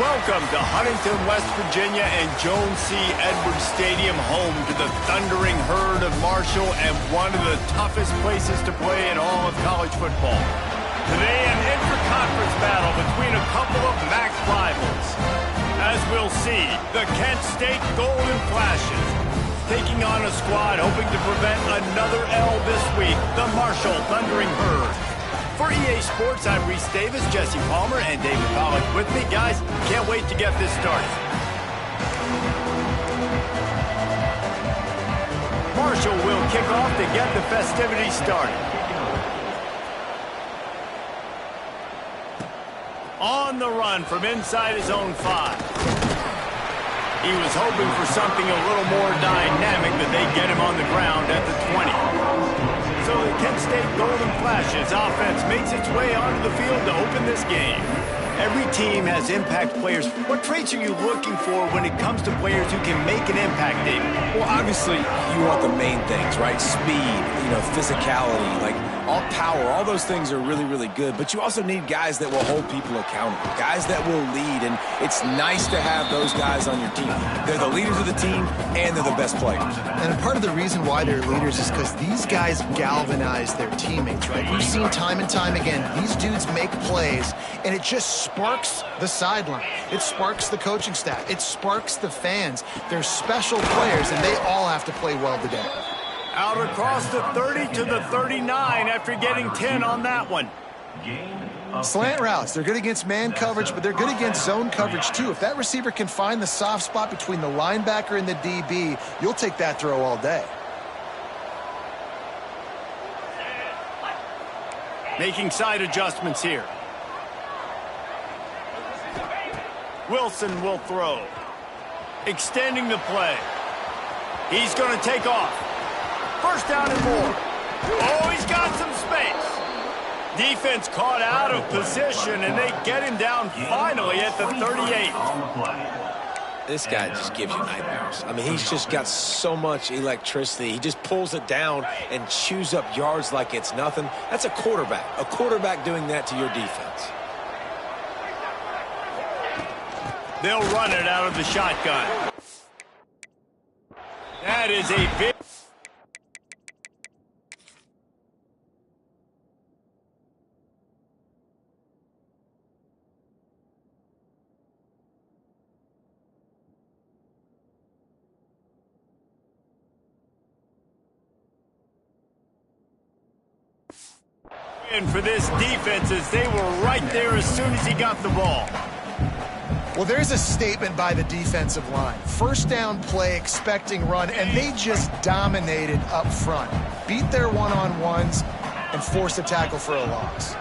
Welcome to Huntington, West Virginia and Jones C. Edwards Stadium, home to the thundering herd of Marshall and one of the toughest places to play in all of college football. Today, an intra-conference battle between a couple of MAC rivals. As we'll see, the Kent State Golden Flashes taking on a squad hoping to prevent another L this week, the Marshall Thundering Herd. For EA Sports, I'm Reese Davis, Jesse Palmer, and David Pollack with me. Guys, can't wait to get this started. Marshall will kick off to get the festivities started. On the run from inside his own 5. He was hoping for something a little more dynamic, but they get him on the ground at the 20. So the Kent State Golden Flashes offense makes its way onto the field to open this game. Every team has impact players. What traits are you looking for when it comes to players who can make an impact, David? Well, obviously, you want the main things, right? Speed, physicality, like all power, all those things are really, really good. But you also need guys that will hold people accountable, guys that will lead. And it's nice to have those guys on your team. They're the leaders of the team, and they're the best players. And part of the reason why they're leaders is because these guys galvanize their teammates, right? We've seen time and time again, these dudes make plays, and it just sparks the sideline. It sparks the coaching staff. It sparks the fans. They're special players, and they all have to play well today. Out across the 30 to the 39 after getting 10 on that one. Slant routes, they're good against man coverage, but they're good against zone coverage too. If that receiver can find the soft spot between the linebacker and the DB, you'll take that throw all day. Making side adjustments here. Wilson will throw. Extending the play. He's going to take off. First down and more. Oh, he's got some space. Defense caught out of position, and they get him down finally at the 38. This guy just gives you nightmares. I mean, he's just got so much electricity. He just pulls it down and chews up yards like it's nothing. That's a quarterback doing that to your defense. They'll run it out of the shotgun. That is a big... And for this defense, as they were right there as soon as he got the ball. Well, there's a statement by the defensive line. First down play, expecting run, and they just dominated up front. Beat their one-on-ones and forced a tackle for a loss.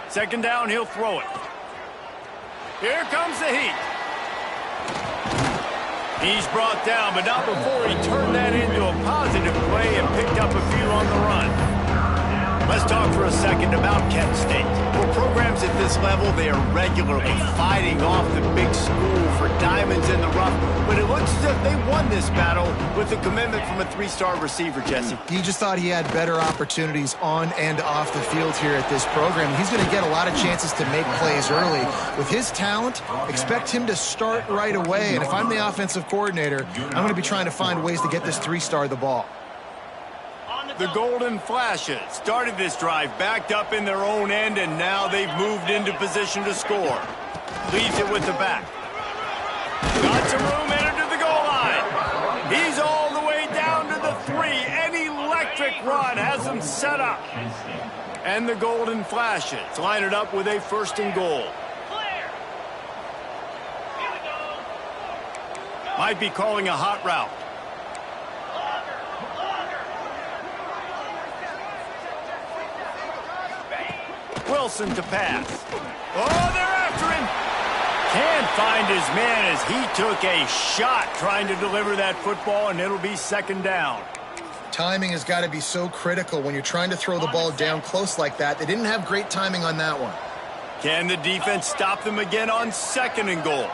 Second down, he'll throw it. Here comes the heat. He's brought down, but not before he turned that into a positive play and picked up a few on the run. Let's talk for a second about Kent State. For programs at this level, they are regularly fighting off the big school for diamonds in the rough, but it looks as if they won this battle with a commitment from a 3-star receiver, Jesse. He just thought he had better opportunities on and off the field here at this program. He's going to get a lot of chances to make plays early. With his talent, expect him to start right away, and if I'm the offensive coordinator, I'm going to be trying to find ways to get this 3-star the ball. The Golden Flashes started this drive backed up in their own end, and now they've moved into position to score. Leaves it with the back. Got some room, headed to the goal line. He's all the way down to the 3. An electric run has them set up. And the Golden Flashes line it up with a 1st and goal. Might be calling a hot route. Wilson to pass. Oh, they're after him. Can't find his man as he took a shot trying to deliver that football, and it'll be 2nd down. Timing has got to be so critical when you're trying to throw the ball down close like that. They didn't have great timing on that one. Can the defense stop them again on 2nd and goal?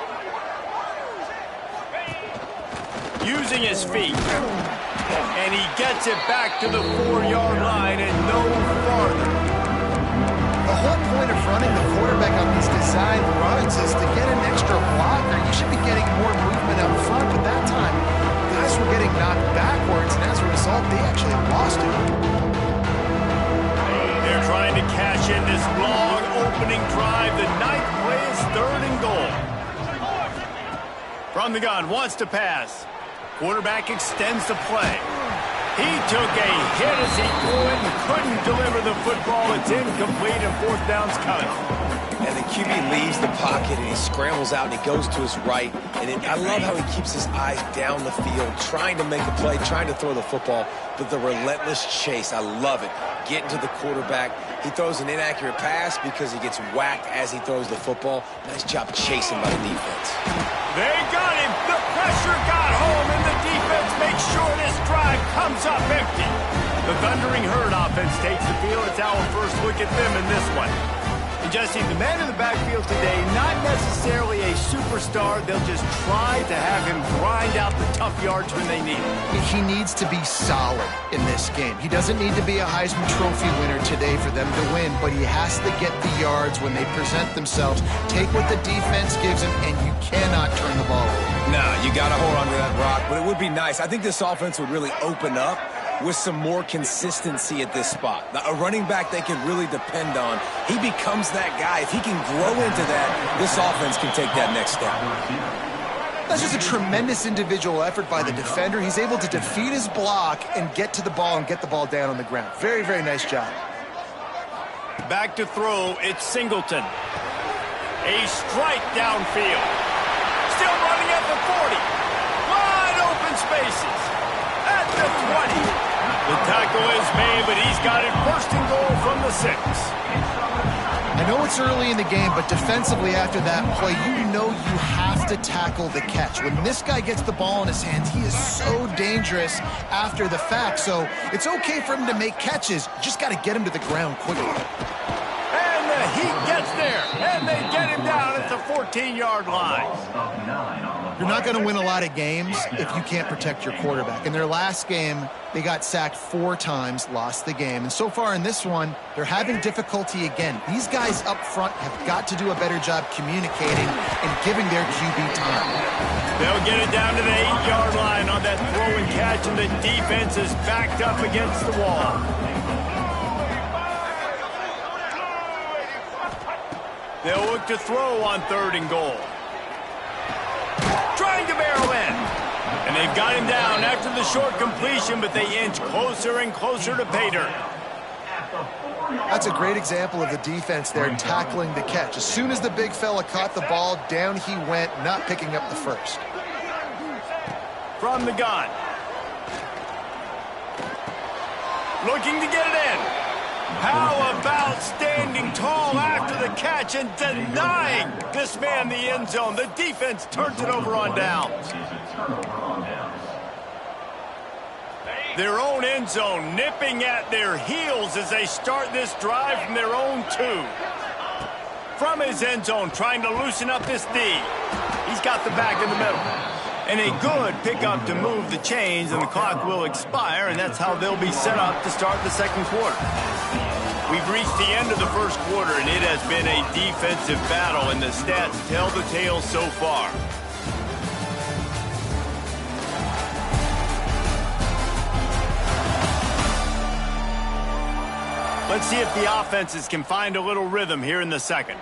Using his feet. And he gets it back to the 4-yard line and no farther. The whole point point of running the quarterback on these design runs is to get an extra blocker. You should be getting more movement up front, but that time, guys were getting knocked backwards, and as a result, they actually lost it. They're trying to cash in this long opening drive. The ninth play is 3rd and goal. From the gun, wants to pass. Quarterback extends the play. He took a hit as he threw it and couldn't deliver the football. It's incomplete and 4th down's coming. And the QB leaves the pocket and he scrambles out and he goes to his right. And I love how he keeps his eyes down the field, trying to make a play, trying to throw the football, but the relentless chase, I love it. Getting to the quarterback. He throws an inaccurate pass because he gets whacked as he throws the football. Nice job chasing by the defense. They got him. The pressure got home, and the defense makes sure this drive comes up empty. The Thundering Herd offense takes the field. It's our first look at them in this one. And Jesse, the man in the backfield today, not necessarily a superstar. They'll just try to have him grind out the tough yards when they need it. He needs to be solid in this game. He doesn't need to be a Heisman Trophy winner today for them to win, but he has to get the yards when they present themselves. Take what the defense gives him, and you cannot turn the ball over. Nah, you got to hold on to that rock, but it would be nice. I think this offense would really open up with some more consistency at this spot. Now, a running back they can really depend on. He becomes that guy. If he can grow into that, this offense can take that next step. That's just a tremendous individual effort by the defender. He's able to defeat his block and get to the ball and get the ball down on the ground. Very, very nice job. Back to throw, it's Singleton. A strike downfield. Still running at the 40. Wide open spaces. At the 20. The tackle is made, but he's got it 1st and goal from the 6. I know it's early in the game, but defensively after that play, you know you have to tackle the catch. When this guy gets the ball in his hands, he is so dangerous after the fact. So it's okay for him to make catches. You just got to get him to the ground quickly. And the Heat gets there, and they get him down at the 14-yard line. You're not going to win a lot of games if you can't protect your quarterback. In their last game, they got sacked 4 times, lost the game. And so far in this one, they're having difficulty again. These guys up front have got to do a better job communicating and giving their QB time. They'll get it down to the 8-yard line on that throw and catch, and the defense is backed up against the wall. They'll look to throw on 3rd and goal. Trying to barrel in. And they've got him down after the short completion, but they inch closer and closer to pay dirt. That's a great example of the defense there tackling the catch. As soon as the big fella caught the ball, down he went, not picking up the first. From the gun. Looking to get it in. How about standing tall after the catch and denying this man the end zone? The defense turns it over on downs. Their own end zone nipping at their heels as they start this drive from their own 2. From his end zone, trying to loosen up this D. He's got the back in the middle. And a good pickup to move the chains, and the clock will expire, and that's how they'll be set up to start the 2nd quarter. We've reached the end of the 1st quarter, and it has been a defensive battle, and the stats tell the tale so far. Let's see if the offenses can find a little rhythm here in the 2nd.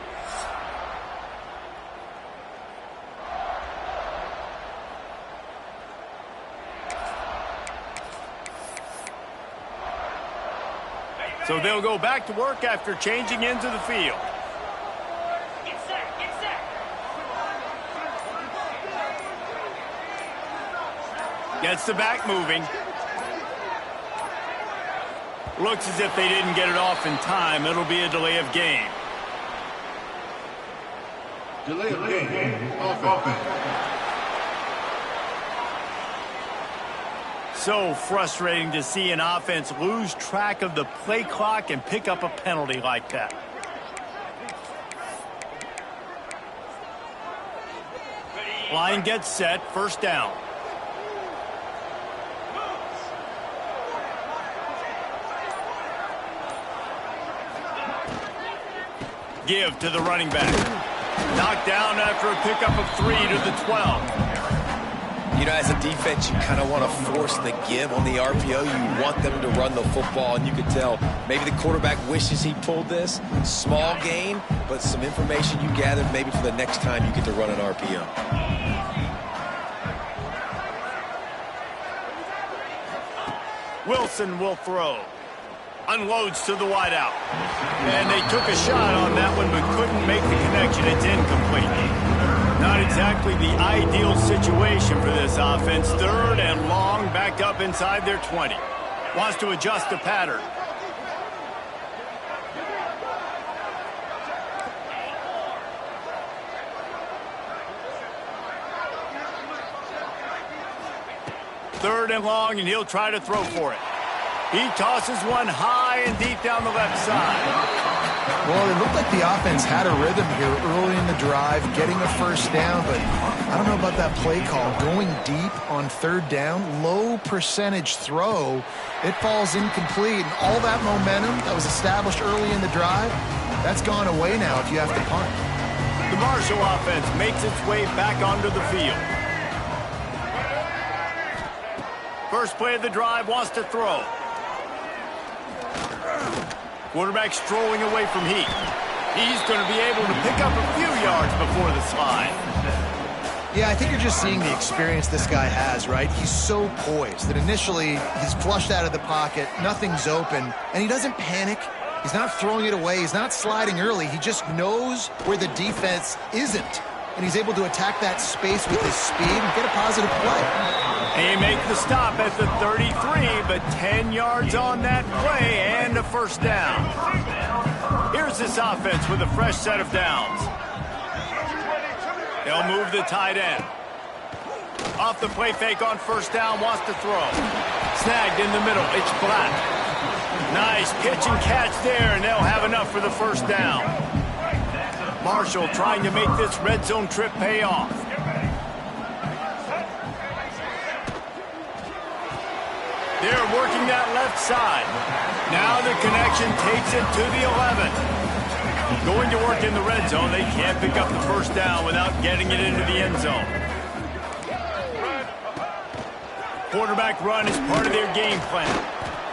So they'll go back to work after changing into the field. Get set, get set. Gets the back moving. Looks as if they didn't get it off in time. It'll be a delay of game. Delay of game. Offense. So frustrating to see an offense lose track of the play clock and pick up a penalty like that. Line gets set, 1st down. Give to the running back. Knocked down after a pickup of 3 to the 12. You know, as a defense, you kind of want to force the give on the RPO. You want them to run the football, and you can tell maybe the quarterback wishes he pulled this. Small gain, but some information you gathered maybe for the next time you get to run an RPO. Wilson will throw. Unloads to the wideout. And they took a shot on that one, but couldn't make the connection. It's incomplete. Not exactly the ideal situation for this offense. 3rd and long, backed up inside their 20. Wants to adjust the pattern. Third and long, and he'll try to throw for it. He tosses one high and deep down the left side. Well, it looked like the offense had a rhythm here early in the drive, getting a first down, but I don't know about that play call. Going deep on 3rd down, low percentage throw, it falls incomplete, and all that momentum that was established early in the drive, that's gone away now if you have to punt. The Marshall offense makes its way back onto the field. First play of the drive, wants to throw. Quarterback strolling away from Heat. He's going to be able to pick up a few yards before the slide. Yeah, I think you're just seeing the experience this guy has, right? He's so poised that initially he's flushed out of the pocket, nothing's open, and he doesn't panic. He's not throwing it away. He's not sliding early. He just knows where the defense isn't, and he's able to attack that space with his speed and get a positive play. They make the stop at the 33, but 10 yards on that play and a first down. Here's this offense with a fresh set of downs. They'll move the tight end. Off the play fake on first down, wants to throw. Snagged in the middle, it's Black. Nice pitch and catch there, and they'll have enough for the first down. Marshall trying to make this red zone trip pay off. They're working that left side. Now the connection takes it to the 11. Going to work in the red zone. They can't pick up the first down without getting it into the end zone. Quarterback run is part of their game plan.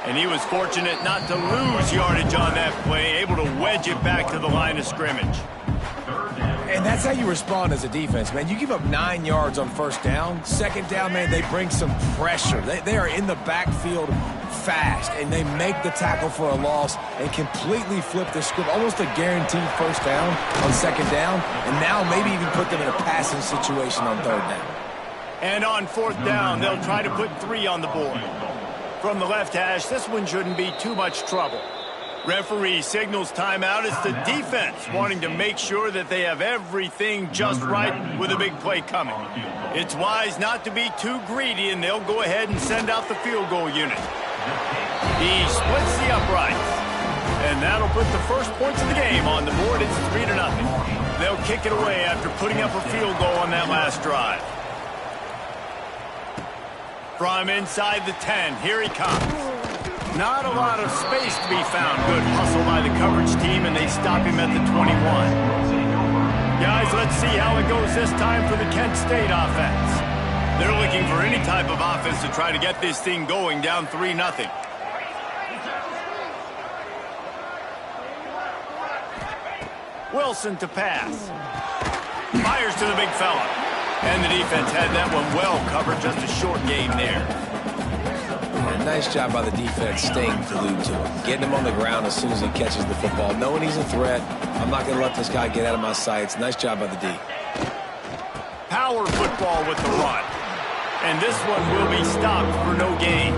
And he was fortunate not to lose yardage on that play, able to wedge it back to the line of scrimmage. And that's how you respond as a defense, man. You give up 9 yards on first down. Second down, man, they bring some pressure. They are in the backfield fast, and they make the tackle for a loss and completely flip the script. Almost a guaranteed first down on second down, and now maybe even put them in a passing situation on 3rd down. And on 4th down, they'll try to put 3 on the board. From the left hash, this one shouldn't be too much trouble. Referee signals timeout. It's the defense wanting to make sure that they have everything just right with a big play coming. It's wise not to be too greedy, and they'll go ahead and send out the field goal unit. He splits the uprights. And that'll put the first points of the game on the board. It's 3-0. They'll kick it away after putting up a field goal on that last drive. From inside the 10, here he comes. Not a lot of space to be found. Good hustle by the coverage team, and they stop him at the 21. Guys, let's see how it goes this time for the Kent State offense. They're looking for any type of offense to try to get this thing going, down 3-0. Wilson to pass. Fires to the big fella. And the defense had that one well covered, just a short game there. Nice job by the defense staying glued to him. Getting him on the ground as soon as he catches the football. Knowing he's a threat, I'm not going to let this guy get out of my sights. Nice job by the D. Power football with the run. And this one will be stopped for no gain.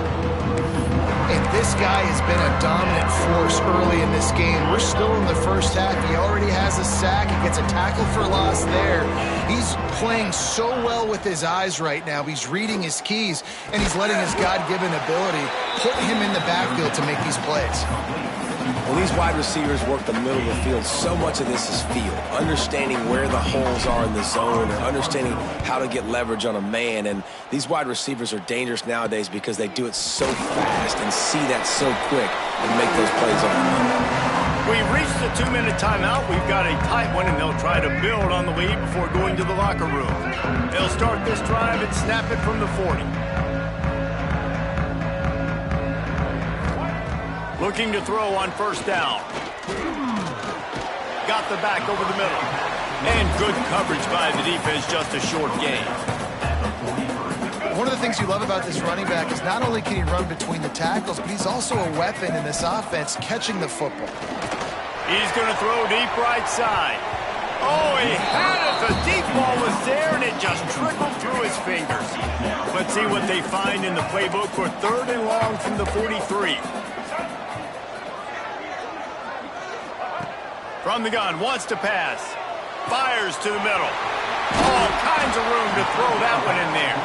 And this guy has been a dominant force early in this game. We're still in the first half. He already has a sack. He gets a tackle for loss there. He's playing so well with his eyes right now. He's reading his keys, and he's letting his God-given ability put him in the backfield to make these plays. Well, these wide receivers work the middle of the field. So much of this is feel, understanding where the holes are in the zone or understanding how to get leverage on a man. And these wide receivers are dangerous nowadays because they do it so fast and see that so quick and make those plays on the run. We've reached the 2-minute timeout. We've got a tight one, and they'll try to build on the lead before going to the locker room. They'll start this drive and snap it from the 40. Looking to throw on first down. Got the back over the middle. And good coverage by the defense, just a short gain. One of the things you love about this running back is not only can he run between the tackles, but he's also a weapon in this offense catching the football. He's going to throw deep right side. Oh, he had it. The deep ball was there, and it just trickled through his fingers. Let's see what they find in the playbook for 3rd and long from the 43. From the gun, wants to pass. Fires to the middle. All kinds of room to throw that one in there.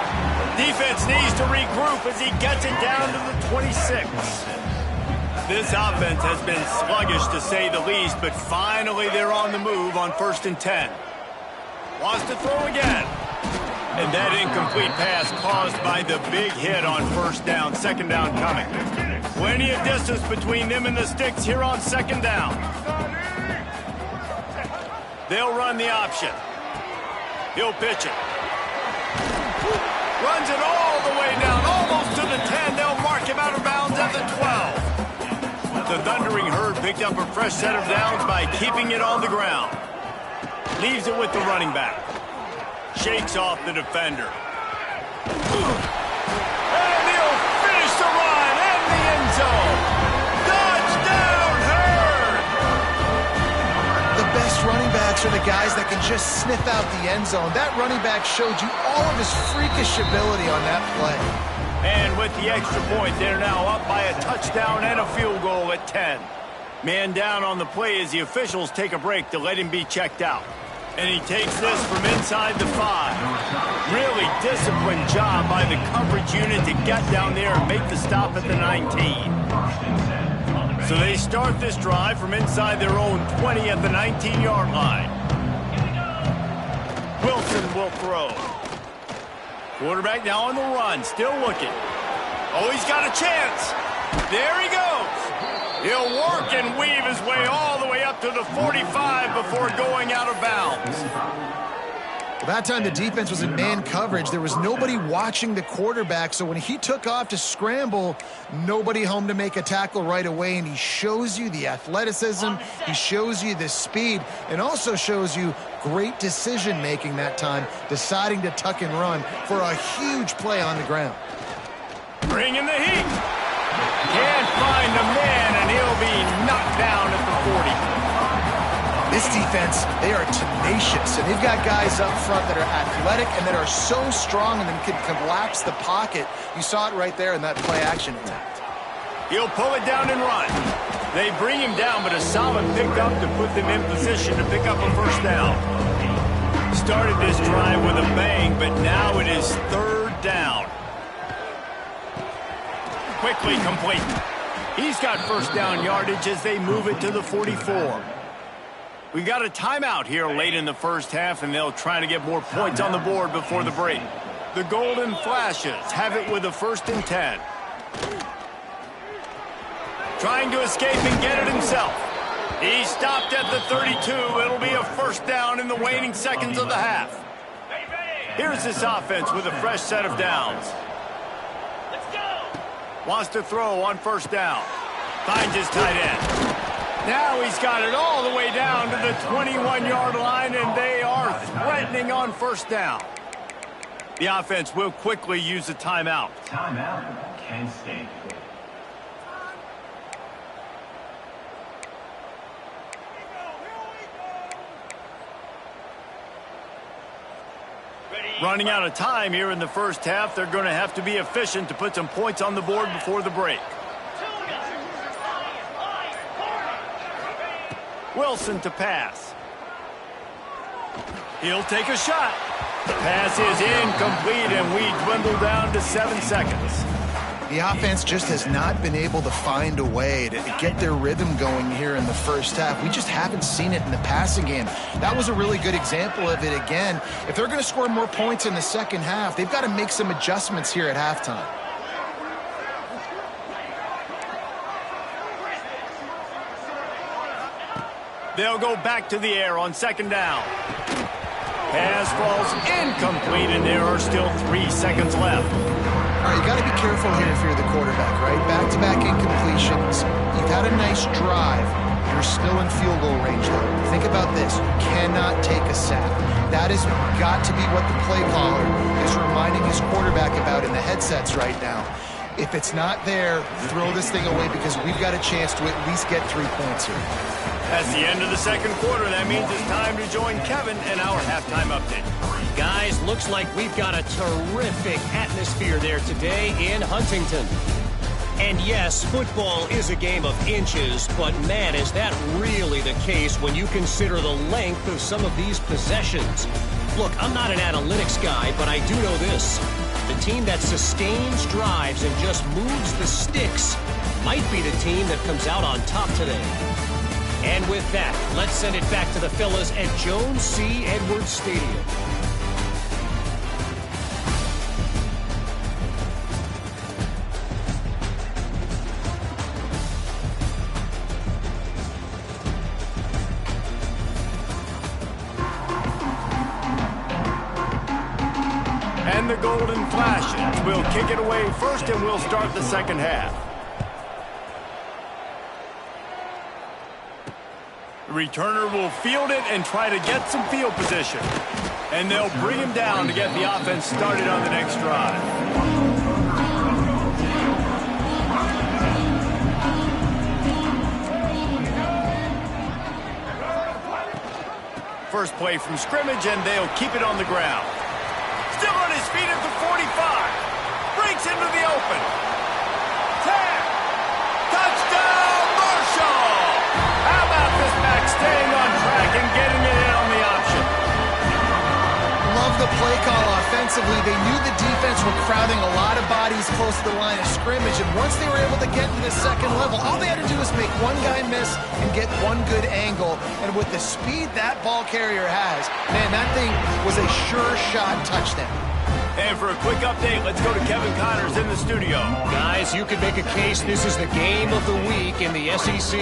Defense needs to regroup as he gets it down to the 26. This offense has been sluggish to say the least, but finally they're on the move on 1st and 10. Wants to throw again. And that incomplete pass caused by the big hit on 1st down, 2nd down coming. Plenty of distance between them and the sticks here on 2nd down. They'll run the option. He'll pitch it. Runs it all the way down, almost to the 10. They'll mark him out of bounds at the 12. The Thundering Herd picked up a fresh set of downs by keeping it on the ground. Leaves it with the running back. Shakes off the defender. And he'll finish the run in the end zone. Touchdown, Herd! The best running backs are the guys that can just sniff out the end zone. That running back showed you all of his freakish ability on that play. And with the extra point, they're now up by a touchdown and a field goal at 10. Man down on the play as the officials take a break to let him be checked out. And he takes this from inside the 5. Really disciplined job by the coverage unit to get down there and make the stop at the 19. So they start this drive from inside their own 20 at the 19-yard line. Wilson will throw. Quarterback now on the run, still looking. Oh, he's got a chance. There he goes. He'll work and weave his way all the way up to the 45 before going out of bounds. That time the defense was in man coverage. There was nobody watching the quarterback, so when he took off to scramble, nobody home to make a tackle right away, and he shows you the athleticism, he shows you the speed, and also shows you great decision-making that time, deciding to tuck and run for a huge play on the ground. Bringing the heat. Can't find a man, and he'll be knocked down at the 40. This defense, they are tenacious, and they've got guys up front that are athletic and that are so strong and then can collapse the pocket. You saw it right there in that play-action attempt. He'll pull it down and run. They bring him down, but a solid pickup to put them in position to pick up a 1st down. Started this drive with a bang, but now it is 3rd down. Quickly complete. He's got 1st down yardage as they move it to the 44. We got a timeout here late in the 1st half, and they'll try to get more points on the board before the break. The Golden Flashes have it with a 1st and 10. Trying to escape and get it himself. He stopped at the 32. It'll be a 1st down in the waning seconds of the half. Here's this offense with a fresh set of downs. Wants to throw on 1st down. Finds his tight end. Now he's got it all the way down to the 21-yard line, and they are threatening on 1st down. The offense will quickly use a timeout. Timeout, Kent State. Running out of time here in the 1st half. They're going to have to be efficient to put some points on the board before the break. Wilson to pass. He'll take a shot. The pass is incomplete, and we dwindle down to 7 seconds. The offense just has not been able to find a way to get their rhythm going here in the 1st half. We just haven't seen it in the passing game. That was a really good example of it again. If they're going to score more points in the 2nd half, they've got to make some adjustments here at halftime. They'll go back to the air on second down. Pass falls incomplete, and there are still 3 seconds left. All right, you got to be careful here if you're the quarterback, right? Back-to-back incompletions. You've had a nice drive. You're still in field goal range, though. Think about this. You cannot take a sack. That has got to be what the play caller is reminding his quarterback about in the headsets right now. If it's not there, throw this thing away because we've got a chance to at least get 3 points here. That's the end of the second quarter. That means it's time to join Kevin in our halftime update. Guys, looks like we've got a terrific atmosphere there today in Huntington. And yes, football is a game of inches, but man, is that really the case when you consider the length of some of these possessions. Look, I'm not an analytics guy, but I do know this. The team that sustains drives and just moves the sticks might be the team that comes out on top today. And with that, let's send it back to the fellas at Jones C. Edwards Stadium. And the Golden Flashes will kick it away first, and we'll start the second half. The returner will field it and try to get some field position. And they'll bring him down to get the offense started on the next drive. First play from scrimmage, and they'll keep it on the ground. Still on his feet at the 45. Breaks into the open. 10. Touchdown, Marshall! How about this back staying on track and getting it in on the option? Love the play call offensively. They knew the defense were crowding a lot of bodies close to the line of scrimmage, and once they were able to get to the second level, all they had to do was make one guy miss and get one good angle. And with the speed that ball carrier has, man, that thing was a sure shot touchdown. And for a quick update, let's go to Kevin Connors in the studio. Guys, you could make a case this is the game of the week in the SEC.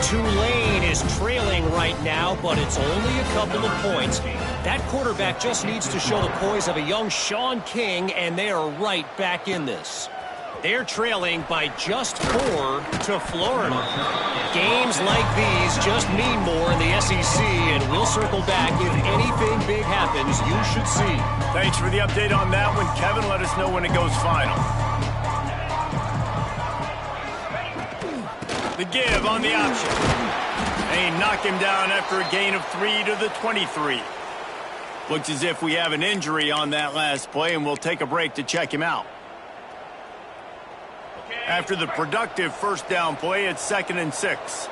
Tulane is trailing right now, but it's only a couple of points. That quarterback just needs to show the poise of a young Sean King, and they are right back in this. They're trailing by just 4 to Florida. Games like these just mean more in the SEC, and we'll circle back. If anything big happens, you should see. Thanks for the update on that one, Kevin. Let us know when it goes final. The give on the option. They knock him down after a gain of 3 to the 23. Looks as if we have an injury on that last play, and we'll take a break to check him out. After the productive first down play, it's 2nd and 6.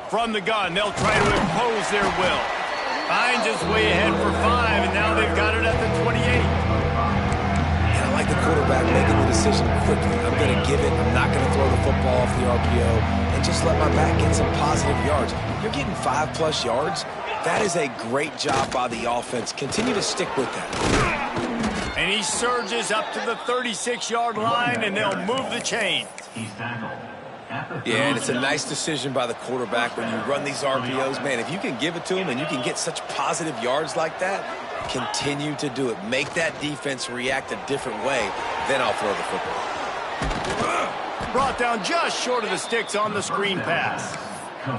From the gun, they'll try to impose their will. Finds his way ahead for 5, and now they've got it at the 28. And I like the quarterback making the decision quickly. I'm going to give it. I'm not going to throw the football off the RPO and just let my back get some positive yards. You're getting 5+ yards. That is a great job by the offense. Continue to stick with that. And he surges up to the 36-yard line, and they'll move the chains. He's tackled. Yeah, and it's a nice decision by the quarterback when you run these RPOs. Man, if you can give it to him and you can get such positive yards like that, continue to do it. Make that defense react a different way, then I'll throw the football. Brought down just short of the sticks on the screen pass.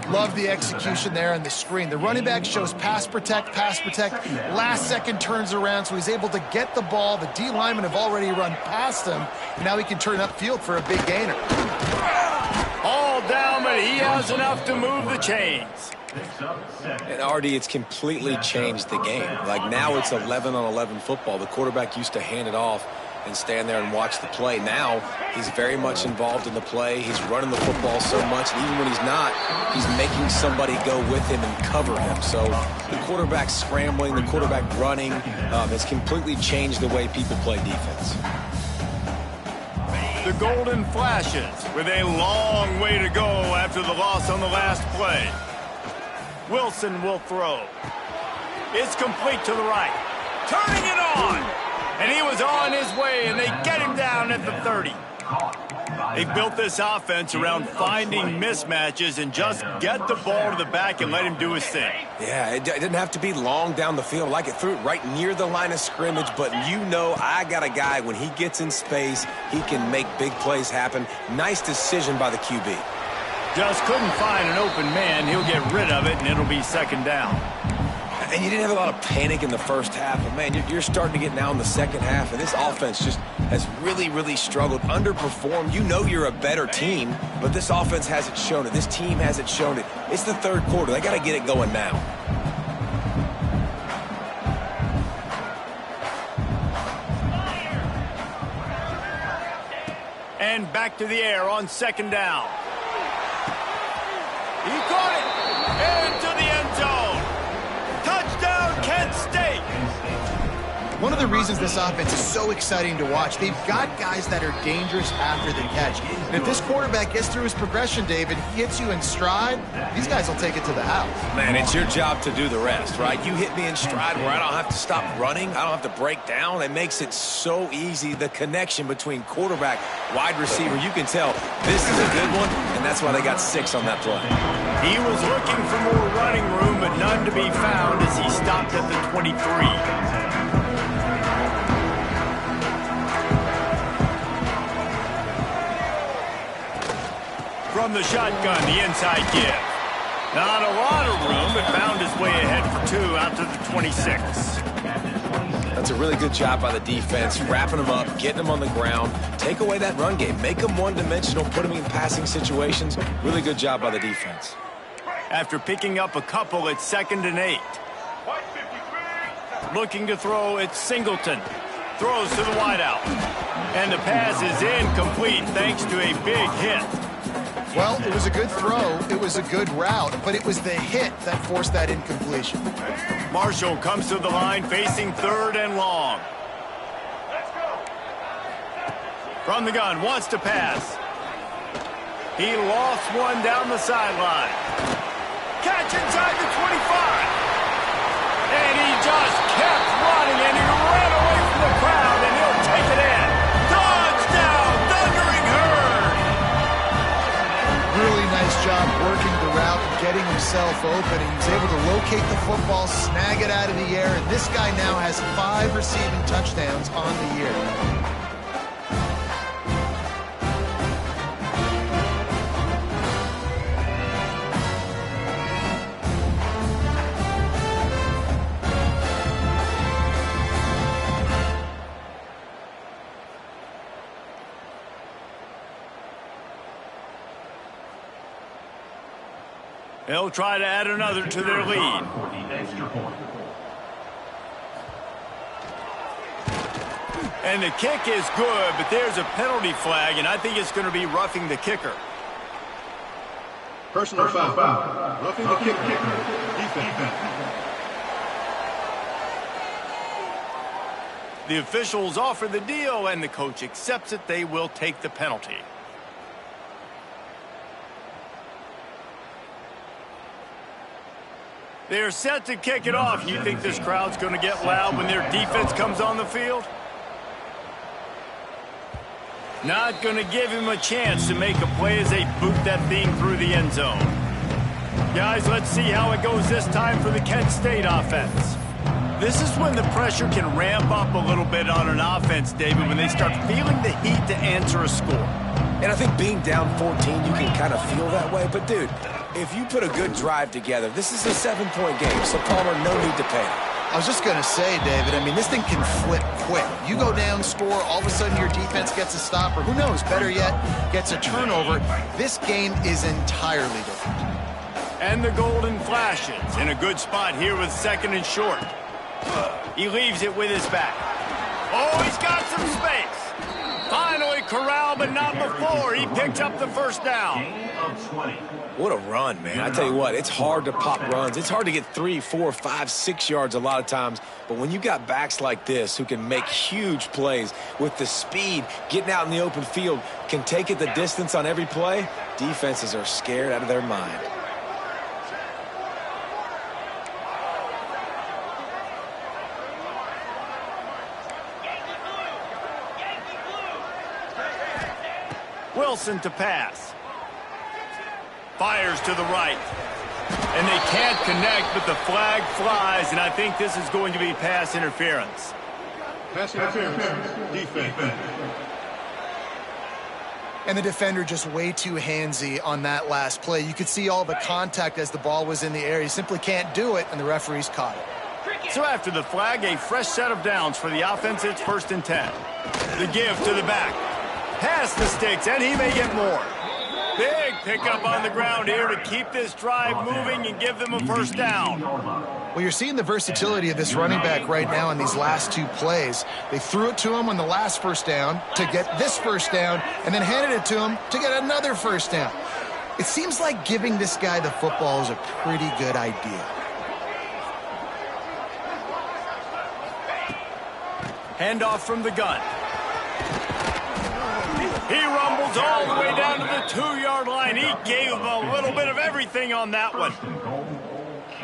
Love the execution there on the screen. The running back shows pass protect. Last second turns around, so he's able to get the ball. The D linemen have already run past him, and now he can turn upfield for a big gainer. All down, but he has enough to move the chains. And Artie, it's completely changed the game. Like now it's 11-on-11 football. The quarterback used to hand it off and stand there and watch the play. Now he's very much involved in the play. He's running the football so much, and even when he's not, he's making somebody go with him and cover him. So the quarterback scrambling, the quarterback running has completely changed the way people play defense. The Golden Flashes with a long way to go after the loss on the last play. Wilson will throw. It's complete to the right. turning it on. And he was on his way, and they get him down at the 30. They've built this offense around finding mismatches and just get the ball to the back and let him do his thing. Yeah, it didn't have to be long down the field. Like it threw it right near the line of scrimmage, but you know I got a guy, when he gets in space, he can make big plays happen. Nice decision by the QB. Just couldn't find an open man. He'll get rid of it, and it'll be second down. And you didn't have a lot of panic in the first half, but, man, you're starting to get now in the second half, and this offense just has really, really struggled, underperformed. You know you're a better team, but this offense hasn't shown it. This team hasn't shown it. It's the third quarter. They got to get it going now. And back to the air on second down. He caught it into the end zone. Touchdown, Kent State. One of the reasons this offense is so exciting to watch, they've got guys that are dangerous after the catch. And if this quarterback gets through his progression, David, he hits you in stride, these guys will take it to the house. Man, it's your job to do the rest, right? You hit me in stride where I don't have to stop running. I don't have to break down. It makes it so easy. The connection between quarterback, wide receiver, you can tell this is a good one, and that's why they got 6 on that play. He was looking for more running room, but none to be found as he stopped at the 23. From the shotgun, the inside give. Not a lot of room, but found his way ahead for 2 out to the 26. That's a really good job by the defense, wrapping them up, getting them on the ground, take away that run game, make them one-dimensional, put them in passing situations. Really good job by the defense. After picking up a couple, it's 2nd and 8. Looking to throw, it's Singleton. Throws to the wideout. And the pass is incomplete thanks to a big hit. Well, it was a good throw, it was a good route, but it was the hit that forced that incompletion. Marshall comes to the line facing 3rd and long. From the gun, wants to pass. He lost one down the sideline. Catch inside the 25. And he just kept running, and he ran away from the crowd, and he'll take it in. Touchdown, Thundering Herd! Really nice job working the route and getting himself open. He was able to locate the football, snag it out of the air, and this guy now has 5 receiving touchdowns on the year. They'll try to add another to their lead. And the kick is good, but there's a penalty flag, and I think it's going to be roughing the kicker. Personal foul. Roughing the kicker. Defense. The officials offer the deal, and the coach accepts it. They will take the penalty. They're set to kick it off. You think this crowd's going to get loud when their defense comes on the field? Not going to give him a chance to make a play as they boot that thing through the end zone. Guys, let's see how it goes this time for the Kent State offense. This is when the pressure can ramp up a little bit on an offense, David, when they start feeling the heat to answer a score. And I think being down 14, you can kind of feel that way. But, dude, if you put a good drive together, this is a 7-point game, so Palmer, no need to panic. I was just going to say, David, I mean, this thing can flip quick. You go down, score, all of a sudden your defense gets a stop, or who knows, better yet, gets a turnover. This game is entirely different. And the golden flashes in a good spot here with 2nd and short. He leaves it with his back. Oh, he's got some space. Finally corralled, but not before. He picked up the first down. What a run, man. I tell you what, it's hard to pop runs. It's hard to get 3, 4, 5, 6 yards a lot of times. But when you got backs like this who can make huge plays with the speed, getting out in the open field, can take it the distance on every play, defenses are scared out of their mind. Wilson to pass. Fires to the right. And they can't connect, but the flag flies, and I think this is going to be pass interference. Pass interference. Defense. And the defender just way too handsy on that last play. You could see all the contact as the ball was in the air. He simply can't do it, and the referees caught it. So after the flag, a fresh set of downs for the offense. It's 1st and 10. The give to the back. Past the sticks, and he may get more. Big pickup on the ground here to keep this drive moving and give them a first down. Well, you're seeing the versatility of this running back right now in these last 2 plays. They threw it to him on the last first down to get this first down, and then handed it to him to get another first down. It seems like giving this guy the football is a pretty good idea. Handoff from the gun. He rumbles all the way down to the 2-yard line. He gave him a little bit of everything on that one.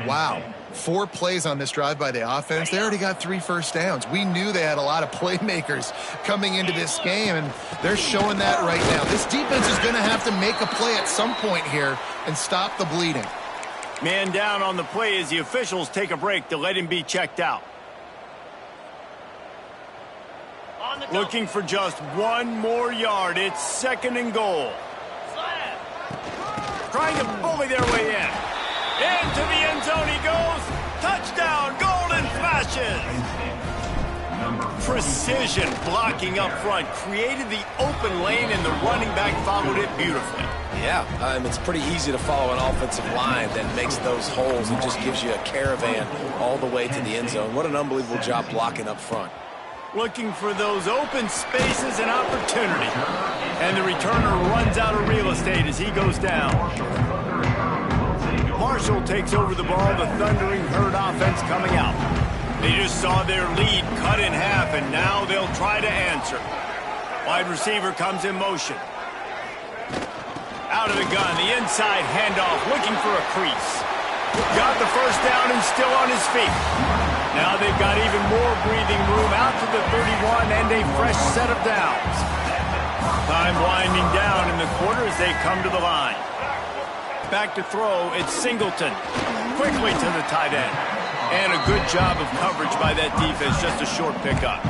Wow. 4 plays on this drive by the offense. They already got 3 first downs. We knew they had a lot of playmakers coming into this game, and they're showing that right now. This defense is going to have to make a play at some point here and stop the bleeding. Man down on the play as the officials take a break to let him be checked out. Looking for just 1 more yard. It's 2nd and goal. Trying to bully their way in. Into the end zone he goes. Touchdown, Golden Flashes. Precision blocking up front. Created the open lane, and the running back followed it beautifully. Yeah, it's pretty easy to follow an offensive line that makes those holes and just gives you a caravan all the way to the end zone. What an unbelievable job blocking up front. Looking for those open spaces and opportunity. And the returner runs out of real estate as he goes down. Marshall takes over the ball, the Thundering Herd offense coming out. They just saw their lead cut in half, and now they'll try to answer. Wide receiver comes in motion. Out of the gun, the inside handoff, looking for a crease. Got the first down and still on his feet. Now they've got even more breathing room out to the 31 and a fresh set of downs. Time winding down in the quarter as they come to the line. Back to throw, it's Singleton. Quickly to the tight end. And a good job of coverage by that defense, just a short pickup.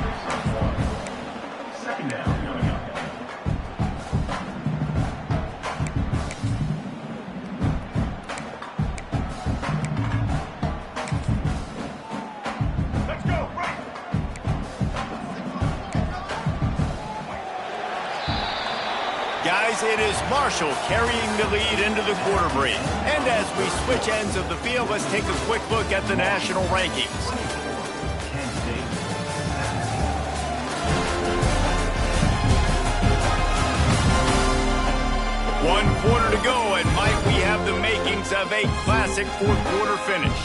2nd down coming up. Guys, it is Marshall carrying the lead into the quarter break. And as we switch ends of the field, let's take a quick look at the national rankings. Kent State. 1 quarter to go, and might we have the makings of a classic 4th quarter finish.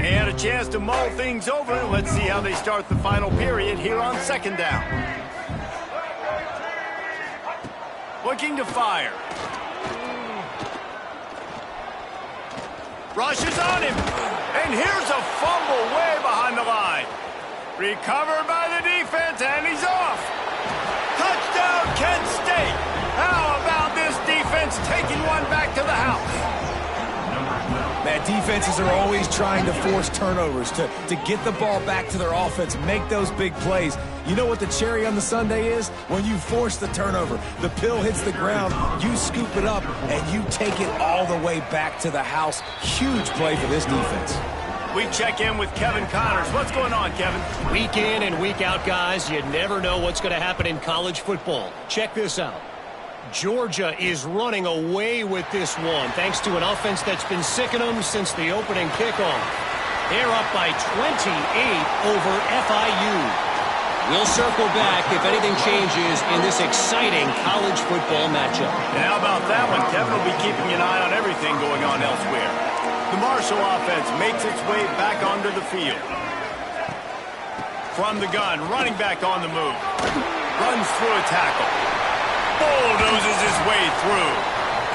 And a chance to mull things over. Let's see how they start the final period here on 2nd down. Looking to fire. Rushes on him. And here's a fumble way behind the line. Recovered by the defense, and he's off. Touchdown, Kent State. How about this defense taking one back to the house? Man, defenses are always trying to force turnovers to get the ball back to their offense, make those big plays. You know what the cherry on the sundae is? When you force the turnover, the pill hits the ground, you scoop it up, and you take it all the way back to the house. Huge play for this defense. We check in with Kevin Connors. What's going on, Kevin? Week in and week out, guys, you never know what's going to happen in college football. Check this out. Georgia is running away with this one, thanks to an offense that's been sicking them since the opening kickoff. They're up by 28 over FIU. We'll circle back if anything changes in this exciting college football matchup. And how about that one? Kevin will be keeping an eye on everything going on elsewhere. The Marshall offense makes its way back onto the field. From the gun, running back on the move. Runs through a tackle. Bulldozes his way through.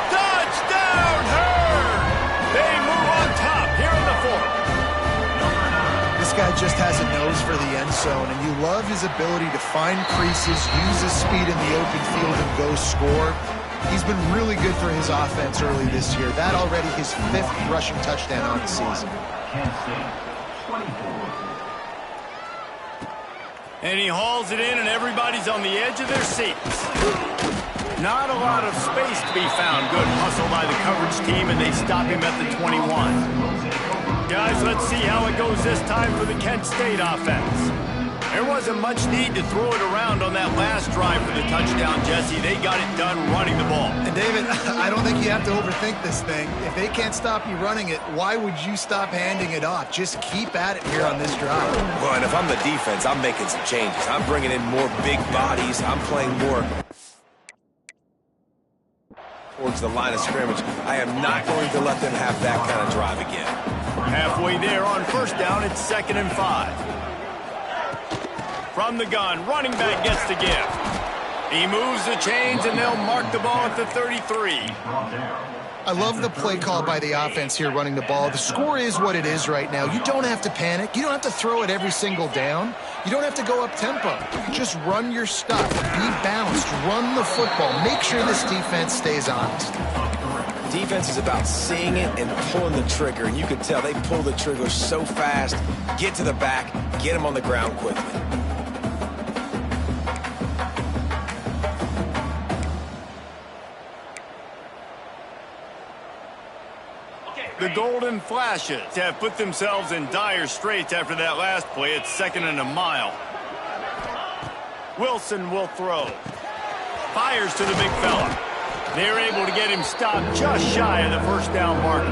Touchdown, Herd! They move on top here in the 4th. This guy just has a nose for the end zone, and you love his ability to find creases, use his speed in the open field, and go score. He's been really good for his offense early this year. That already his 5th rushing touchdown on the season. Kansas State, 24. And he hauls it in, and everybody's on the edge of their seats. Not a lot of space to be found. Good hustle by the coverage team, and they stop him at the 21. Guys, let's see how it goes this time for the Kent State offense. There wasn't much need to throw it around on that last drive for the touchdown, Jesse. They got it done running the ball. And David, I don't think you have to overthink this thing. If they can't stop you running it, why would you stop handing it off? Just keep at it here on this drive. Well, and if I'm the defense, I'm making some changes. I'm bringing in more big bodies. I'm playing more towards the line of scrimmage. I am not going to let them have that kind of drive again. Halfway there on first down, it's 2nd and 5. From the gun, running back gets the gift. He moves the chains, and they'll mark the ball at the 33. I love the play call by the offense here running the ball. The score is what it is right now. You don't have to panic. You don't have to throw it every single down. You don't have to go up tempo. Just run your stuff. Be balanced. Run the football. Make sure this defense stays honest. Defense is about seeing it and pulling the trigger, and you can tell they pull the trigger so fast. Get to the back, get them on the ground quickly. The Golden Flashes have put themselves in dire straits after that last play. It's 2nd and a mile. Wilson will throw. Fires to the big fella. They're able to get him stopped just shy of the first down marker.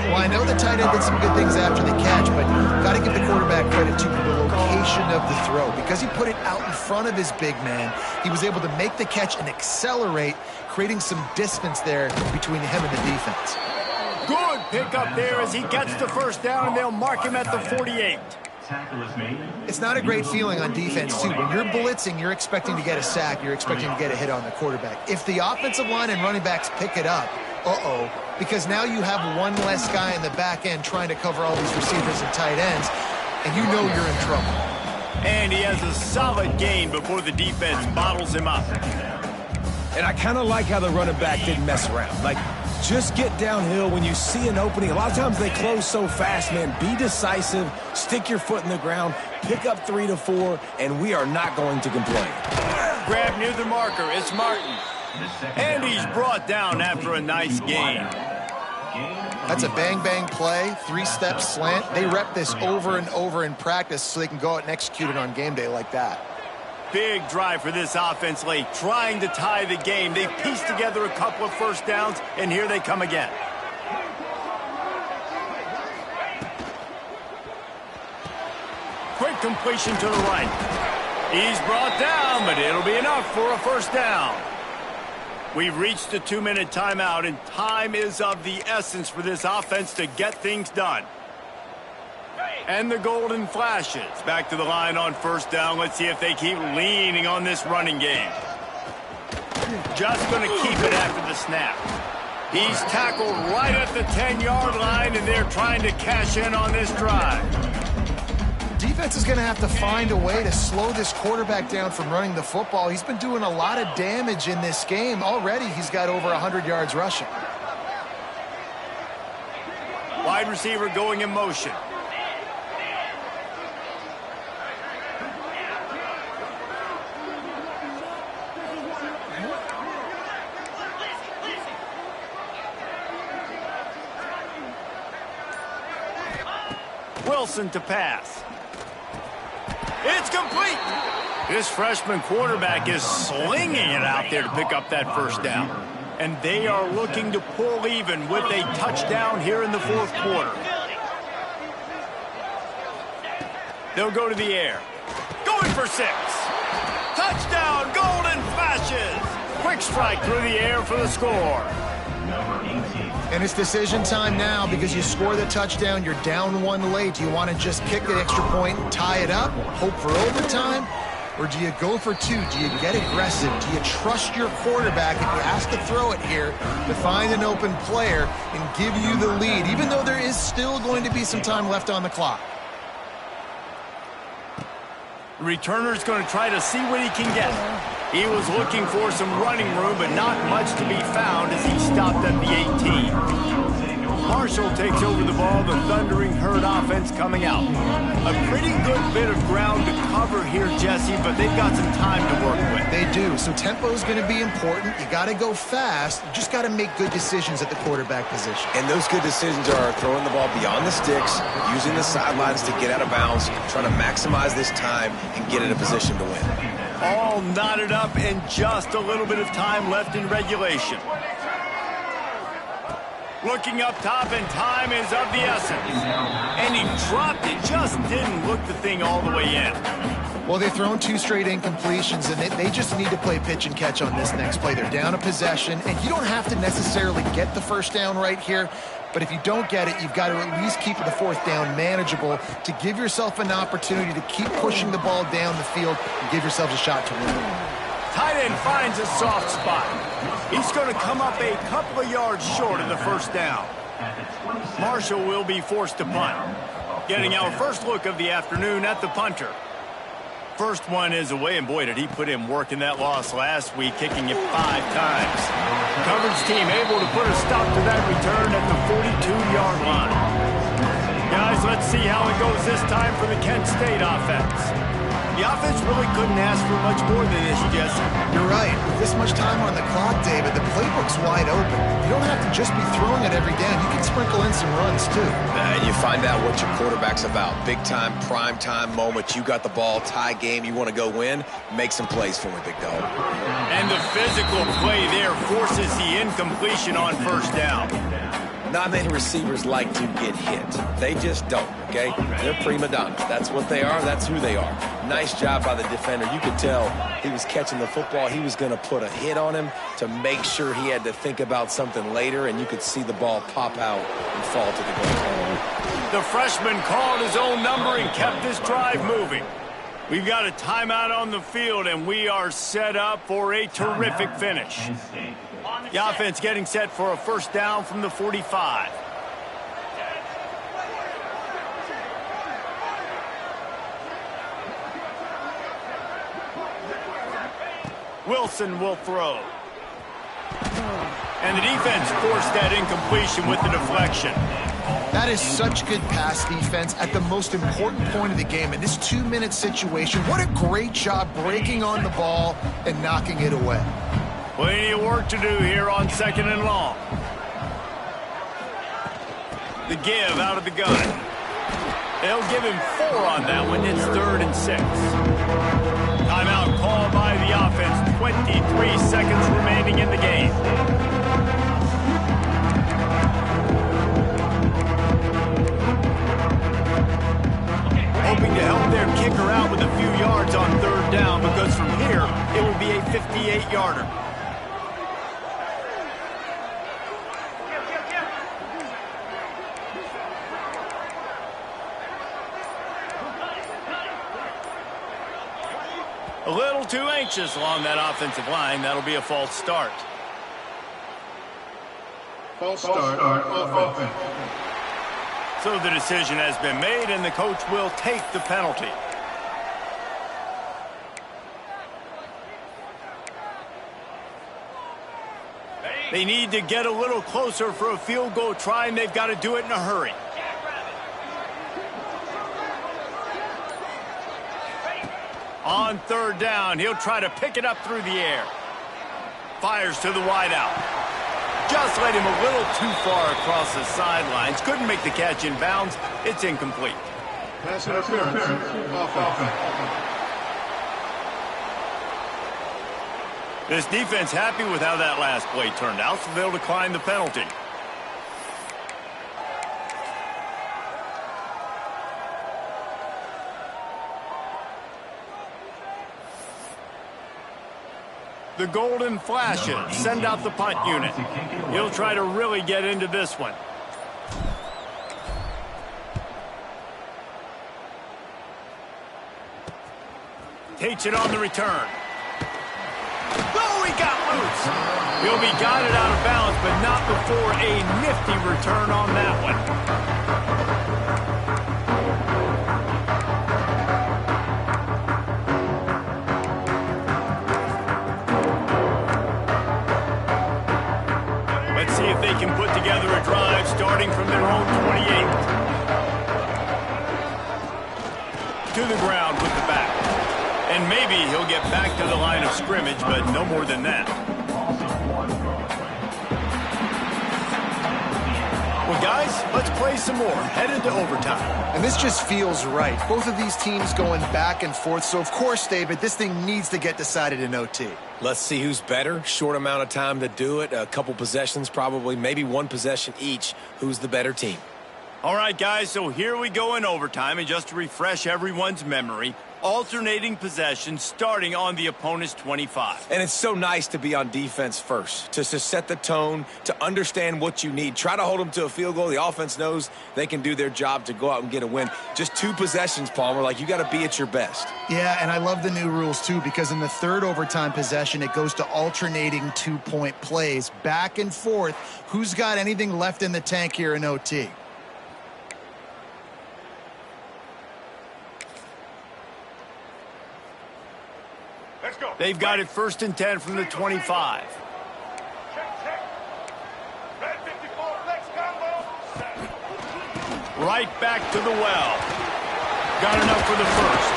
Well, I know the tight end did some good things after the catch, but got to give the quarterback credit to the location of the throw. Because he put it out in front of his big man, he was able to make the catch and accelerate, creating some distance there between him and the defense. Good pickup there as he gets the first down, and they'll mark him at the 48. It's not a great feeling on defense, too. When you're blitzing, you're expecting to get a sack. You're expecting to get a hit on the quarterback. If the offensive line and running backs pick it up, because now you have one less guy in the back end trying to cover all these receivers and tight ends, and you know you're in trouble. And he has a solid gain before the defense bottles him up. And I kind of like how the running back didn't mess around. Like, just get downhill when you see an opening. A lot of times they close so fast, man. Be decisive, stick your foot in the ground, pick up 3 to 4, and we are not going to complain. Grab near the marker. It's Martin. And he's brought down after a nice gain. That's a bang-bang play, 3-step slant. They rep this over and over in practice so they can go out and execute it on game day like that. Big drive for this offense late, trying to tie the game. They've pieced together a couple of first downs, and here they come again. Quick completion to the right. He's brought down, but it'll be enough for a first down. We've reached the 2-minute timeout, and time is of the essence for this offense to get things done. And the Golden Flashes back to the line on first down. Let's see if they keep leaning on this running game. Just going to keep it after the snap. He's tackled right at the 10-yard line, and they're trying to cash in on this drive. Defense is going to have to find a way to slow this quarterback down from running the football. He's been doing a lot of damage in this game. Already he's got over 100 yards rushing. Wide receiver going in motion. Wilson to pass. It's complete. This freshman quarterback is slinging it out there to pick up that first down. And they are looking to pull even with a touchdown here in the fourth quarter. They'll go to the air. Going for 6. Touchdown, Golden Flashes. Quick strike through the air for the score. And it's decision time now because you score the touchdown, you're down 1 late. Do you want to just kick the extra point, tie it up, hope for overtime? or do you go for two? Do you get aggressive? Do you trust your quarterback if he has to throw it here to find an open player and give you the lead, even though there is still going to be some time left on the clock? The returner's going to try to see what he can get. He was looking for some running room, but not much to be found as he stopped at the 18. Marshall takes over the ball, the Thundering Herd offense coming out. A pretty good bit of ground to cover here, Jesse, but they've got some time to work with. They do, so tempo is going to be important. You got to go fast. You just got to make good decisions at the quarterback position. And those good decisions are throwing the ball beyond the sticks, using the sidelines to get out of bounds, trying to maximize this time and get in a position to win. All knotted up and just a little bit of time left in regulation. Looking up top, and time is of the essence. And he dropped it, just didn't look the thing all the way in. Well, they've thrown 2 straight incompletions, and they just need to play pitch and catch on this next play. They're down a possession, and you don't have to necessarily get the first down right here, but if you don't get it, you've got to at least keep the 4th down manageable to give yourself an opportunity to keep pushing the ball down the field and give yourselves a shot to win. Tight end finds a soft spot. He's going to come up a couple of yards short of the first down. Marshall will be forced to punt. Getting our first look of the afternoon at the punter. First one is away, and boy, did he put in work in that loss last week, kicking it 5 times. Coverage team able to put a stop to that return at the 42-yard line. Guys, let's see how it goes this time for the Kent State offense. The offense really couldn't ask for much more than this, Jesse. You're right. With this much time on the clock, David, the playbook's wide open. You don't have to just be throwing it every down. You can sprinkle in some runs, too. And you find out what your quarterback's about. Big-time, prime-time moment. You got the ball, tie game, you want to go win, make some plays for me, big dog. And the physical play there forces the incompletion on first down. Not many receivers like to get hit. They just don't, okay? They're prima donnas. That's what they are. That's who they are. Nice job by the defender. You could tell he was catching the football. He was going to put a hit on him to make sure he had to think about something later, and you could see the ball pop out and fall to the ground. The freshman called his own number and kept this drive moving. We've got a timeout on the field, and we are set up for a terrific finish. The offense getting set for a first down from the 45. Wilson will throw. And the defense forced that incompletion with the deflection. That is such good pass defense at the most important point of the game. In this 2-minute situation, what a great job breaking on the ball and knocking it away. Plenty of work to do here on 2nd and long. The give out of the gun. They'll give him 4 on that one. It's 3rd and 6. Timeout called by the offense. 23 seconds remaining in the game. Hoping to help their kicker out with a few yards on 3rd down, because from here, it would be a 58-yarder. A little too anxious along that offensive line. That'll be a false start. False start offense. So the decision has been made, and the coach will take the penalty. They need to get a little closer for a field goal try, and they've got to do it in a hurry. On 3rd down, he'll try to pick it up through the air. Fires to the wideout. Just let him a little too far across the sidelines. Couldn't make the catch in bounds. It's incomplete. Pass interference. Offense. This defense happy with how that last play turned out, so they'll decline the penalty. The Golden Flashes send out the punt unit. He'll try to really get into this one. Takes it on the return. Oh, he got loose. He'll be guided out of bounds, but not before a nifty return on that one. Let's see if they can put together a drive starting from their own 28. To the ground with the back. And maybe he'll get back to the line of scrimmage, but no more than that. Well, guys, let's play some more. Headed to overtime. And this just feels right. Both of these teams going back and forth. So, of course, David, this thing needs to get decided in OT. Let's see who's better. Short amount of time to do it. A couple possessions probably. Maybe one possession each. Who's the better team? All right, guys, so here we go in overtime. And just to refresh everyone's memory, alternating possessions starting on the opponent's 25. And it's so nice to be on defense first, to set the tone, to understand what you need. Try to hold them to a field goal. The offense knows they can do their job to go out and get a win. Just 2 possessions, Palmer. Like, you got to be at your best. Yeah, and I love the new rules, too, because in the third overtime possession, it goes to alternating 2-point plays, back and forth. Who's got anything left in the tank here in OT? They've got it 1st and 10 from the 25. Right back to the well. Got enough for the first.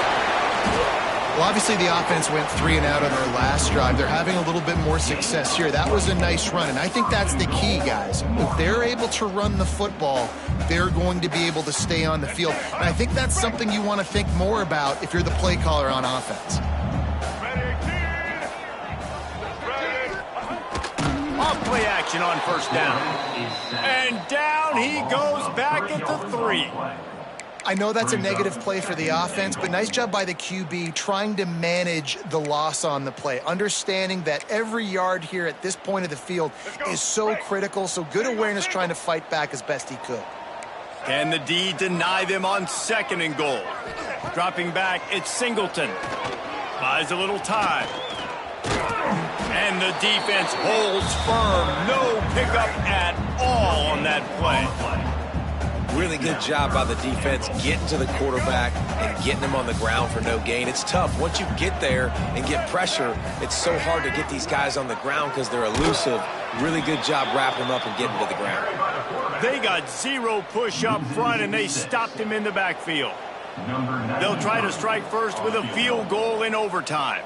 Well, obviously the offense went 3 and out on their last drive. They're having a little bit more success here. That was a nice run, and I think that's the key, guys. If they're able to run the football, they're going to be able to stay on the field. And I think that's something you want to think more about if you're the play caller on offense. Play action on 1st down. And down he goes back at the 3. I know that's a negative play for the offense, but nice job by the QB trying to manage the loss on the play, understanding that every yard here at this point of the field is so critical, so good awareness trying to fight back as best he could. Can the D deny them on 2nd and goal? Dropping back, it's Singleton. Buys a little time. And the defense holds firm. No pickup at all on that play. Really good job by the defense getting to the quarterback and getting him on the ground for no gain. It's tough. Once you get there and get pressure, it's so hard to get these guys on the ground because they're elusive. Really good job wrapping them up and getting to the ground. They got 0 push up front, and they stopped him in the backfield. They'll try to strike first with a field goal in overtime.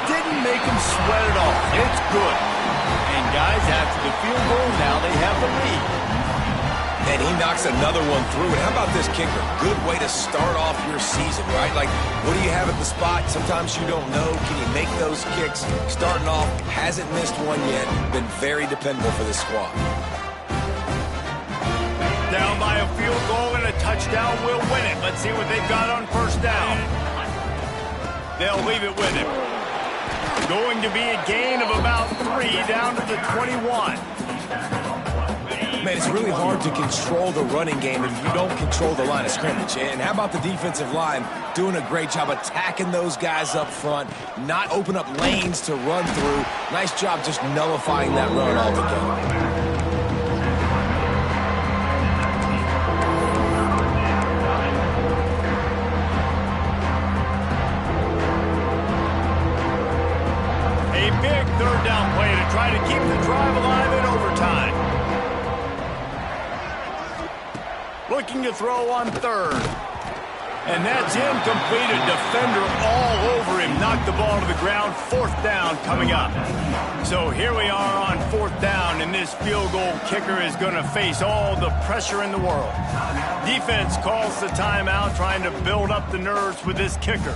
Didn't make him sweat it off. It's good. And guys, after the field goal, now they have the lead. And he knocks another one through. And how about this kicker? Good way to start off your season, right? Like, what do you have at the spot? Sometimes you don't know. Can you make those kicks? Starting off, hasn't missed one yet. Been very dependable for this squad. Down by a field goal and a touchdown will win it. Let's see what they've got on 1st down. They'll leave it with him. Going to be a gain of about 3 down to the 21. Man, it's really hard to control the running game if you don't control the line of scrimmage. And how about the defensive line doing a great job attacking those guys up front, not open up lanes to run through. Nice job just nullifying that run altogether. Big 3rd down play to try to keep the drive alive in overtime. Looking to throw on 3rd. And that's incomplete. A defender all over him. Knocked the ball to the ground. 4th down coming up. So here we are on 4th down, and this field goal kicker is going to face all the pressure in the world. Defense calls the timeout, trying to build up the nerves with this kicker.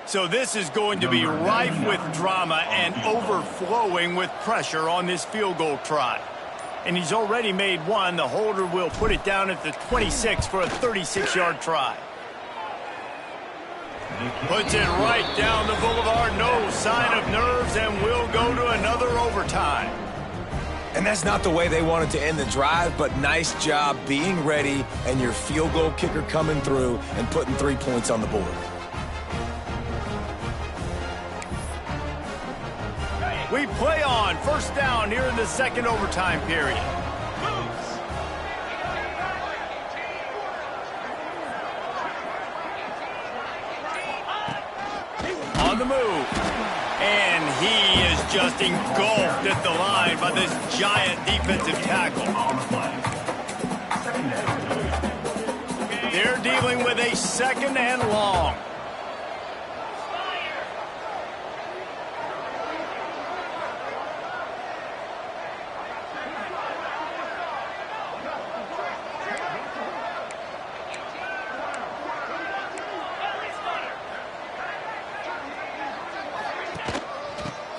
So this is going to be rife with drama and overflowing with pressure on this field goal try. And he's already made one. The holder will put it down at the 26 for a 36-yard try. Puts it right down the boulevard. No sign of nerves, and we'll go to another overtime. And that's not the way they wanted to end the drive, but nice job being ready and your field goal kicker coming through and putting 3 points on the board. We play on. First down here in the second overtime period. On the move. And he is just engulfed at the line by this giant defensive tackle. They're dealing with a second and long.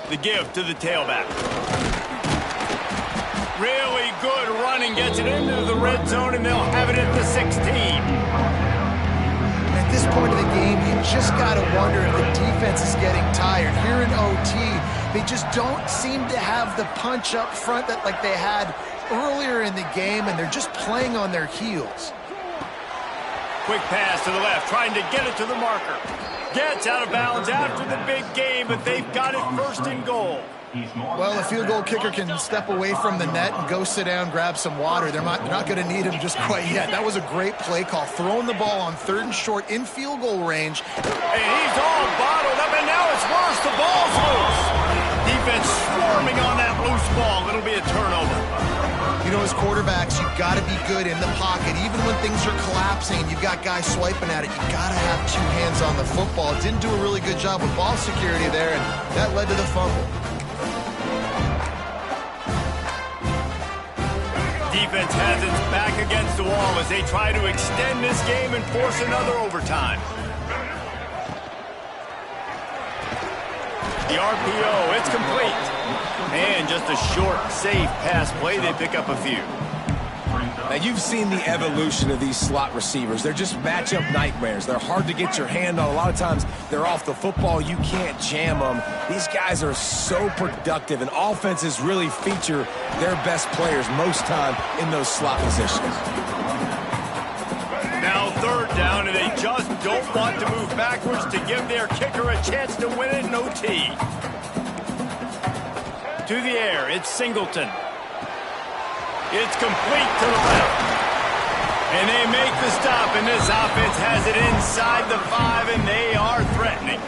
The give to the tailback. Really good running, gets it into the red zone, and they'll have it at the 16. At this point of the game, you just got to wonder if the defense is getting tired. Here in OT, they just don't seem to have the punch up front that like they had earlier in the game, and they're just playing on their heels. Quick pass to the left, trying to get it to the marker. Gets out of bounds after the big game, but they've got it first and goal. Well, a field goal kicker can step away from the net and go sit down, grab some water. They're not going to need him just quite yet. That was a great play call. Throwing the ball on 3rd and short in field goal range. And he's all bottled up, and now it's worse. The ball's loose. Defense swarming on that loose ball. It'll be a turnover. You know, as quarterbacks, you've got to be good in the pocket. Even when things are collapsing and you've got guys swiping at it, you've got to have 2 hands on the football. Didn't do a really good job with ball security there, and that led to the fumble. Defense has its back against the wall as they try to extend this game and force another overtime. The RPO, it's complete. And just a short, safe pass play. They pick up a few. Now, you've seen the evolution of these slot receivers. They're just matchup nightmares. They're hard to get your hand on. A lot of times, they're off the football. You can't jam them. These guys are so productive, and offenses really feature their best players most time in those slot positions. Now 3rd down, and they just don't want to move backwards to give their kicker a chance to win it in OT. To the air, it's Singleton. It's complete to the left. And they make the stop, and this offense has it inside the 5, and they are threatening.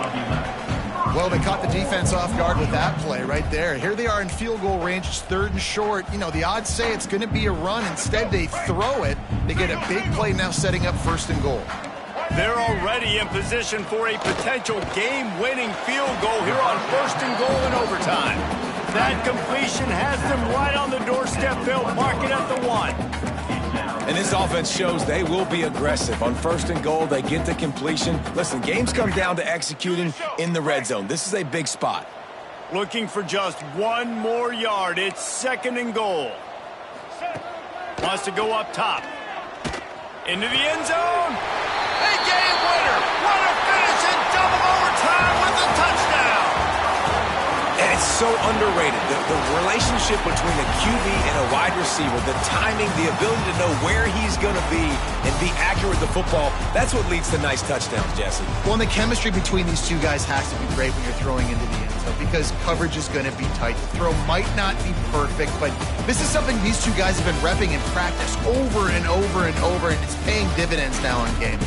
Well, they caught the defense off guard with that play right there. Here they are in field goal range. It's 3rd and short. You know, the odds say it's going to be a run. Instead, they throw it. They get a big play now setting up 1st and goal. They're already in position for a potential game-winning field goal here on 1st and goal in overtime. That completion has them right on the doorstep. They'll mark it at the 1. And this offense shows they will be aggressive. On 1st and goal, they get the completion. Listen, games come down to executing in the red zone. This is a big spot. Looking for just 1 more yard. It's 2nd and goal. Wants to go up top. Into the end zone. A game winner. What a finish in double overtime with a touchdown. And it's so underrated. The relationship between a QB and a wide receiver, the timing, the ability to know where he's going to be and be accurate with the football, that's what leads to nice touchdowns, Jesse. Well, and the chemistry between these 2 guys has to be great when you're throwing into the end zone because coverage is going to be tight. The throw might not be perfect, but this is something these 2 guys have been repping in practice over and over and over, and it's paying dividends now in game.